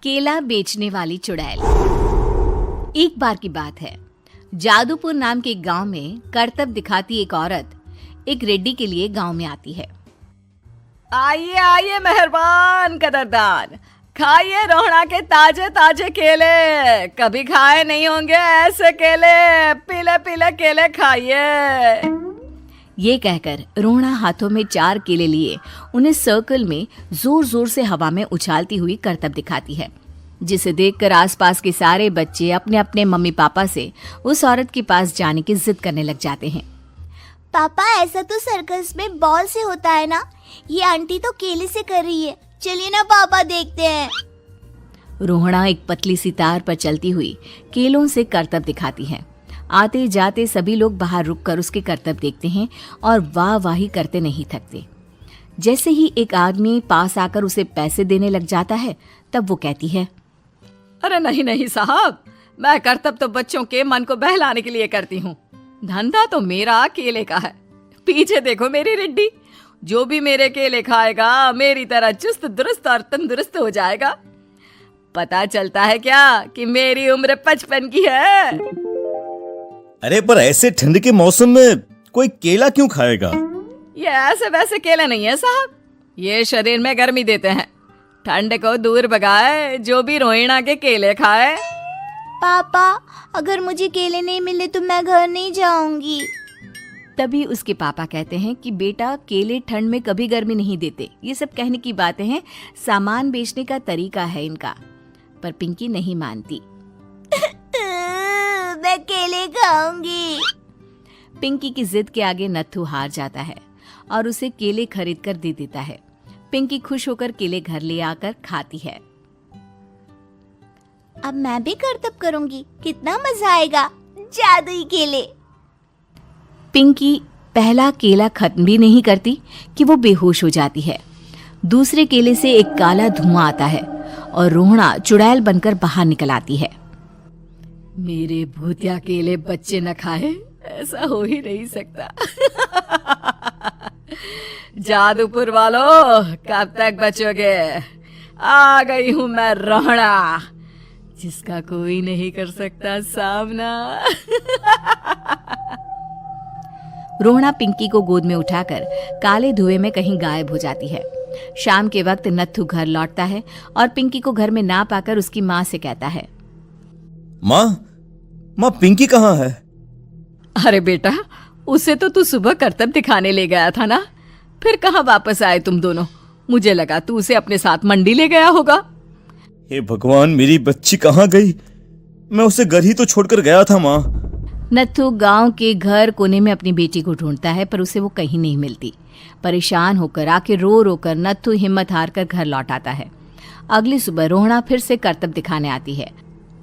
केला बेचने वाली चुड़ैल। एक बार की बात है, जादूपुर नाम के एक गांव में करतब दिखाती एक औरत एक रेड्डी के लिए गांव में आती है। आइए आइए मेहरबान कदरदान, खाइए रोहड़ा के ताजे ताजे केले। कभी खाए नहीं होंगे ऐसे केले, पीले पीले केले खाइए। ये कहकर रोहड़ा हाथों में 4 केले लिए उन्हें सर्कल में जोर जोर से हवा में उछालती हुई करतब दिखाती है, जिसे देखकर आसपास के सारे बच्चे अपने अपने मम्मी पापा से उस औरत के पास जाने की जिद करने लग जाते हैं। पापा, ऐसा तो सर्कस में बॉल से होता है ना, ये आंटी तो केले से कर रही है, चलिए ना पापा देखते हैं। रोहड़ा एक पतली सी तार पर चलती हुई केलों से करतब दिखाती है। आते जाते सभी लोग बाहर रुककर उसके करतब देखते हैं और वाह वाही करते नहीं थकते। जैसे ही एक आदमी पास आकर उसे पैसे देने लग जाता है, तब वो कहती है, अरे नहीं नहीं साहब, मैं करतब तो बच्चों के मन को बहलाने के लिए करती हूँ, धंधा तो मेरा केले का है। पीछे देखो मेरी रिड्डी, जो भी मेरे केले खाएगा मेरी तरह चुस्त दुरुस्त और तंदुरुस्त हो जाएगा। पता चलता है क्या कि मेरी उम्र 55 की है। अरे पर ऐसे ठंड के मौसम में कोई केला क्यों खाएगा? ये ऐसे वैसे केले नहीं है साहब, ये शरीर में गर्मी देते हैं, ठंड को दूर भगाए जो भी रोहिणा के केले खाए। पापा, अगर मुझे केले नहीं मिले तो मैं घर नहीं जाऊंगी। तभी उसके पापा कहते हैं कि बेटा, केले ठंड में कभी गर्मी नहीं देते, ये सब कहने की बातें हैं, सामान बेचने का तरीका है इनका। पर पिंकी नहीं मानती। मैं केले खाऊंगी। पिंकी की जिद के आगे नत्थू हार जाता है और उसे केले खरीद कर दे देता है। पिंकी खुश होकर केले घर ले आकर खाती है। अब मैं भी करतब करूंगी, कितना मजा आएगा, जादुई केले। पिंकी पहला केला खत्म भी नहीं करती कि वो बेहोश हो जाती है। दूसरे केले से एक काला धुआं आता है और रोहड़ा चुड़ैल बनकर बाहर निकल आती है। मेरे भूतिया केले बच्चे न खाए, ऐसा हो ही नहीं सकता। जादूपुर वालों, कब तक बचोगे? आ गई हूं मैं रोहड़ा, जिसका कोई नहीं कर सकता सामना। रोहड़ा पिंकी को गोद में उठाकर काले धुएं में कहीं गायब हो जाती है। शाम के वक्त नत्थू घर लौटता है और पिंकी को घर में ना पाकर उसकी माँ से कहता है, माँ पिंकी कहाँ है? अरे बेटा, उसे तो तू सुबह करतब दिखाने ले गया था ना, फिर कहाँ वापस आए तुम दोनों? मुझे लगा तू उसे अपने साथ मंडी ले गया होगा। हे भगवान, मेरी बच्ची कहाँ गई? मैं उसे घर ही तो छोड़कर गया था माँ। नत्थू गांव के घर कोने में अपनी बेटी को ढूंढता है, पर उसे वो कहीं नहीं मिलती। परेशान होकर आखिर रो रो कर नत्थू हिम्मत हार कर घर लौट आता है। अगली सुबह रोहड़ा फिर से करतब दिखाने आती है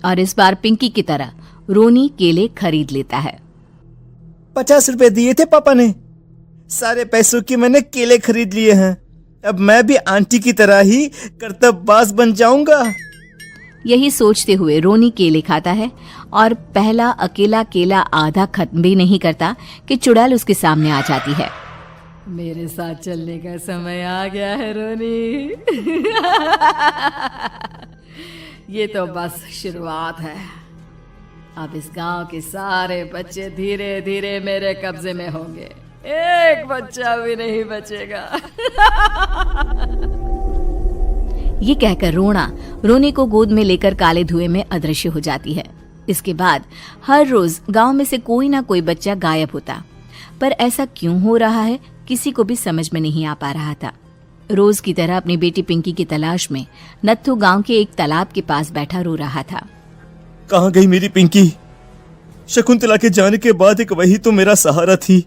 और इस बार पिंकी की तरह रोनी केले खरीद लेता है। 50 रुपए दिए थे पापा ने, सारे पैसों के मैंने केले खरीद लिए हैं। अब मैं भी आंटी की तरह ही करतबबाज बन जाऊंगा। यही सोचते हुए रोनी केले खाता है और पहला अकेला केला आधा खत्म भी नहीं करता कि चुड़ैल उसके सामने आ जाती है। मेरे साथ चलने का समय आ गया है रोनी। ये तो बस शुरुआत है, अब इस गांव के सारे बच्चे धीरे धीरे मेरे कब्जे में होंगे, एक बच्चा भी नहीं बचेगा। ये कहकर रोनी को गोद में लेकर काले धुएं में अदृश्य हो जाती है। इसके बाद हर रोज गांव में से कोई ना कोई बच्चा गायब होता, पर ऐसा क्यों हो रहा है किसी को भी समझ में नहीं आ पा रहा था। रोज की तरह अपनी बेटी पिंकी की तलाश में नत्थू गांव के एक तालाब के पास बैठा रो रहा था। कहाँ गई मेरी पिंकी? शकुंतला के जाने के बाद एक वही तो मेरा सहारा थी।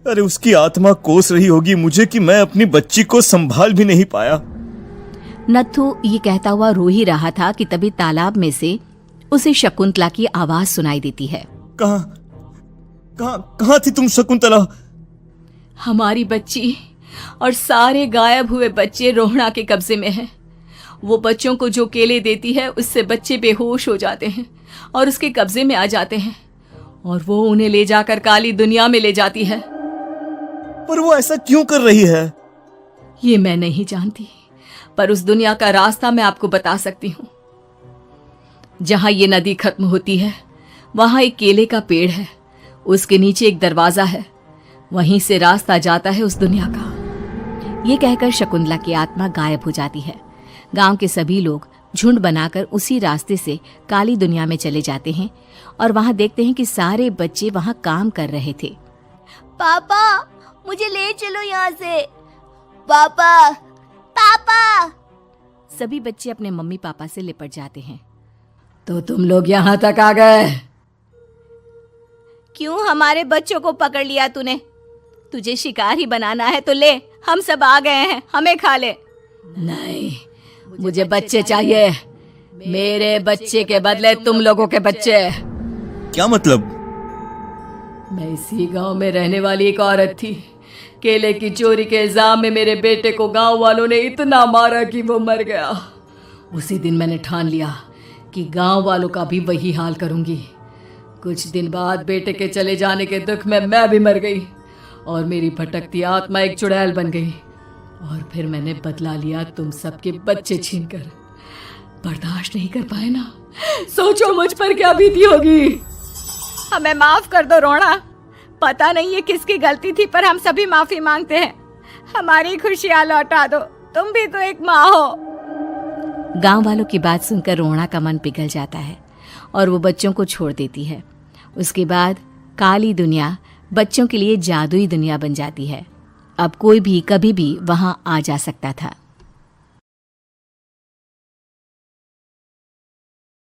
अरे उसकी आत्मा कोस रही होगी मुझे कि मैं अपनी बच्ची को संभाल भी नहीं पाया। नत्थू ये कहता हुआ रो ही रहा था कि तभी तालाब में से उसे शकुंतला की आवाज सुनाई देती है। कहाँ थी तुम शकुंतला? हमारी बच्ची और सारे गायब हुए बच्चे रोहड़ा के कब्जे में हैं। वो बच्चों को जो केले देती है उससे बच्चे बेहोश हो जाते हैं और उसके कब्जे में आ जाते हैं और वो उन्हें ले जाकर काली दुनिया में ले जाती है। पर वो ऐसा क्यों कर रही है? ये मैं नहीं जानती, पर उस दुनिया का रास्ता मैं आपको बता सकती हूँ। जहां ये नदी खत्म होती है वहां एक केले का पेड़ है, उसके नीचे एक दरवाजा है, वहीं से रास्ता जाता है उस दुनिया का। ये कहकर शकुंतला की आत्मा गायब हो जाती है। गांव के सभी लोग झुंड बनाकर उसी रास्ते से काली दुनिया में चले जाते हैं और वहां देखते हैं कि सारे बच्चे वहां काम कर रहे थे। पापा मुझे ले चलो यहाँ से। पापा पापा। सभी बच्चे अपने मम्मी पापा से लिपट जाते हैं। तो तुम लोग यहाँ तक आ गए? क्यों हमारे बच्चों को पकड़ लिया तूने? तुझे शिकार ही बनाना है तो ले, हम सब आ गए हैं, हमें खा ले। नहीं, मुझे बच्चे चाहिए, मेरे बच्चे के बदले तुम लोगों के बच्चे। क्या मतलब? मैं इसी गांव में रहने वाली एक औरत थी। केले की चोरी के इल्जाम में मेरे बेटे को गांव वालों ने इतना मारा कि वो मर गया। उसी दिन मैंने ठान लिया कि गांव वालों का भी वही हाल करूंगी। कुछ दिन बाद बेटे के चले जाने के दुख में मैं भी मर गई और मेरी भटकती आत्मा एक चुड़ैल बन गई। और फिर मैंने बदला लिया तुम सबके बच्चे छीनकर। बर्दाश्त नहीं कर पाए ना, सोचो मुझ पर क्या बीती होगी। हमें माफ कर दो रोना, पता नहीं ये किसकी गलती थी पर हम सभी माफी मांगते हैं। हमारी खुशियां लौटा दो, तुम भी तो एक माँ हो। गांव वालों की बात सुनकर रोना का मन पिघल जाता है और वो बच्चों को छोड़ देती है। उसके बाद काली दुनिया बच्चों के लिए जादुई दुनिया बन जाती है। अब कोई भी कभी भी वहां आ जा सकता था।